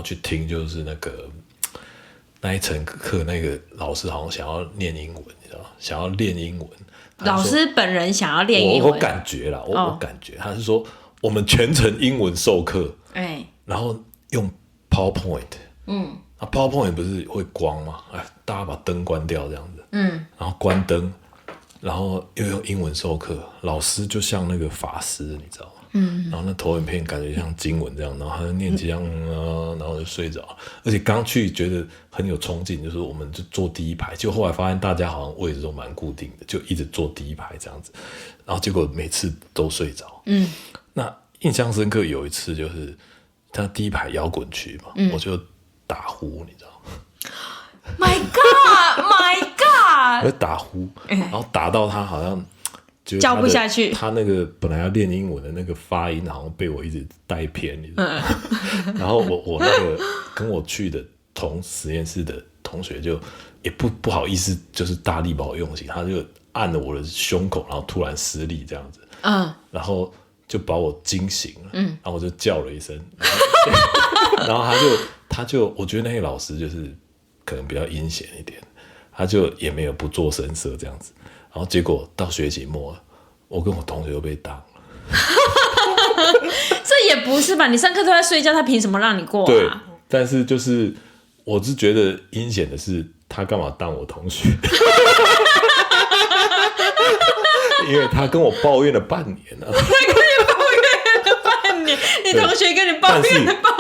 去听，就是那一层课，那个老师好像想要念英文，你知道吗？想要练英文。老师本人想要练英文，我感觉啦，我感觉他是说我们全程英文授课，然后用 PowerPoint， PowerPoint 不是会光吗？大家把灯关掉这样子，然后关灯，然后又用英文授课，老师就像那个法师，你知道吗？然后那投影片感觉像经文这样，然后他就念几样然后就睡着了。而且刚去觉得很有冲劲，就是我们就坐第一排，就后来发现大家好像位置都蛮固定的，就一直坐第一排这样子，然后结果每次都睡着。那印象深刻有一次就是他第一排摇滚区嘛，我就打呼，你知道吗 ？My God，My God！ 我就打呼，然后打到他好像。叫不下去，他那个本来要练英文的那个发音，好像被我一直带偏。然后我那个跟我去的同实验室的同学就也不好意思，就是大力把我用起，他就按了我的胸口，然后突然施力这样子，然后就把我惊醒了，然后我就叫了一声，然后他就我觉得那个老师就是可能比较阴险一点，他就也没有不做声色这样子。然后结果到学期末了，我跟我同学都被当了。这也不是吧？你上课都在睡觉，他凭什么让你过啊？对，但是就是我是觉得阴险的是，他干嘛当我同学？因为他跟我抱怨了半年啊。他跟你抱怨了半年，你同学跟你抱怨了半年。